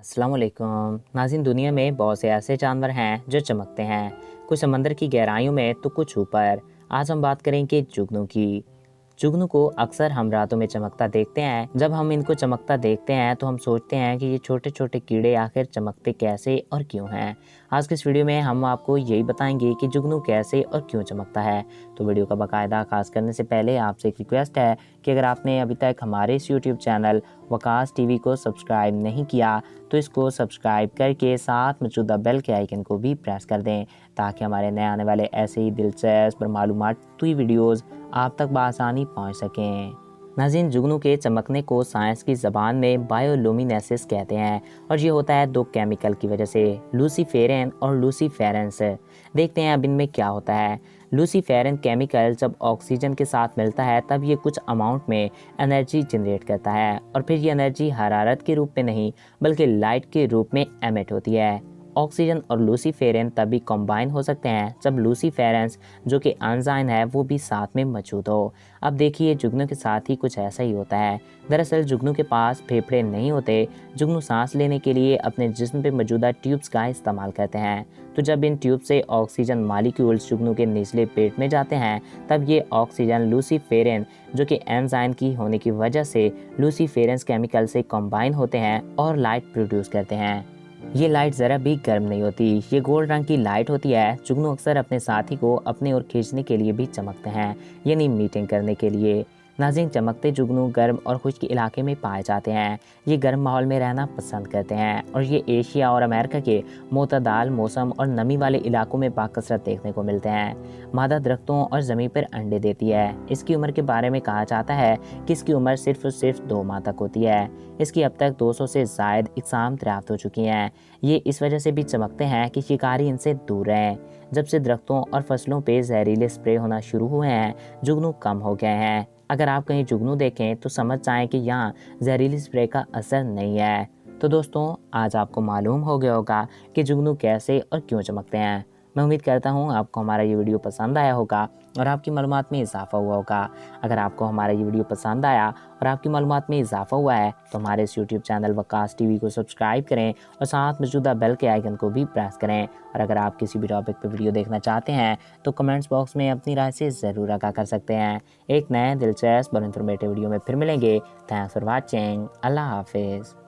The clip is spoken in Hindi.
अस्सलाम वालेकुम नाज़रीन। दुनिया में बहुत से ऐसे जानवर हैं जो चमकते हैं, कुछ समंदर की गहराइयों में तो कुछ ऊपर। आज हम बात करेंगे जुगनू की। जुगनू को अक्सर हम रातों में चमकता देखते हैं। जब हम इनको चमकता देखते हैं तो हम सोचते हैं कि ये छोटे छोटे कीड़े आखिर चमकते कैसे और क्यों हैं। आज के इस वीडियो में हम आपको यही बताएंगे कि जुगनू कैसे और क्यों चमकता है। तो वीडियो का बाकायदा आगाज़ करने से पहले आपसे एक रिक्वेस्ट है कि अगर आपने अभी तक हमारे इस यूट्यूब चैनल वकास टीवी को सब्सक्राइब नहीं किया तो इसको सब्सक्राइब करके साथ मौजूदा बेल के आइकन को भी प्रेस कर दें, ताकि हमारे नए आने वाले ऐसे ही दिलचस्प और मालूमाती वीडियोज़ आप तक बआसानी पहुंच सकें। नाज़रीन, जुगनू के चमकने को साइंस की ज़बान में बायोलुमिनेसिस कहते हैं और ये होता है दो केमिकल की वजह से, लूसीफेरन और लूसीफेरेंस। देखते हैं अब इनमें क्या होता है। लूसीफेरन केमिकल जब ऑक्सीजन के साथ मिलता है तब ये कुछ अमाउंट में एनर्जी जनरेट करता है और फिर ये एनर्जी हरारत के रूप में नहीं बल्कि लाइट के रूप में एमिट होती है। ऑक्सीजन और लूसीफेरन तभी कंबाइन हो सकते हैं जब लूसीफेरेंस जो कि एंजाइम है वो भी साथ में मौजूद हो। अब देखिए, जुगनू के साथ ही कुछ ऐसा ही होता है। दरअसल जुगनू के पास फेफड़े नहीं होते। जुगनू सांस लेने के लिए अपने जिस्म पे मौजूदा ट्यूब्स का इस्तेमाल करते हैं। तो जब इन ट्यूब से ऑक्सीजन मालिक्यूल्स जुगनू के निचले पेट में जाते हैं तब ये ऑक्सीजन लूसीफेरन जो कि एंजाइम की होने की वजह से लूसीफेरेंस केमिकल से कंबाइन होते हैं और लाइट प्रोड्यूस करते हैं। ये लाइट ज़रा भी गर्म नहीं होती, ये गोल्ड रंग की लाइट होती है। जुगनू अक्सर अपने साथी को अपने ओर खींचने के लिए भी चमकते हैं, यानी मीटिंग करने के लिए। नाज़रीन, चमकते जुगनू गर्म और खुश्क इलाके में पाए जाते हैं। ये गर्म माहौल में रहना पसंद करते हैं और ये एशिया और अमेरिका के मोतदाल मौसम और नमी वाले इलाकों में बाकसरत देखने को मिलते हैं। मादा दरख्तों और ज़मीन पर अंडे देती है। इसकी उम्र के बारे में कहा जाता है कि इसकी उम्र सिर्फ 2 माह तक होती है। इसकी अब तक 200 से ज़ायद इकसाम दरियाफ्त हो चुकी हैं। ये इस वजह से भी चमकते हैं कि शिकारी इनसे दूर रहें। जब से दरख्तों और फसलों पे जहरीले स्प्रे होना शुरू हुए हैं, जुगनू कम हो गए हैं। अगर आप कहीं जुगनू देखें तो समझ जाएं कि यहाँ जहरीली स्प्रे का असर नहीं है। तो दोस्तों, आज आपको मालूम हो गया होगा कि जुगनू कैसे और क्यों चमकते हैं। मैं उम्मीद करता हूँ आपको हमारा ये वीडियो पसंद आया होगा और आपकी मालूमात में इजाफा हुआ होगा। अगर आपको हमारा ये वीडियो पसंद आया और आपकी मालूमात में इजाफा हुआ है तो हमारे इस यूट्यूब चैनल वकास टीवी को सब्सक्राइब करें और साथ मौजूदा बेल के आइकन को भी प्रेस करें। और अगर आप किसी भी टॉपिक पर वीडियो देखना चाहते हैं तो कमेंट्स बॉक्स में अपनी राय से ज़रूर आगाह कर सकते हैं। एक नए दिलचस्प और इन्फॉर्मेटिव वीडियो में फिर मिलेंगे। Thanks for watching. अल्लाह हाफिज़।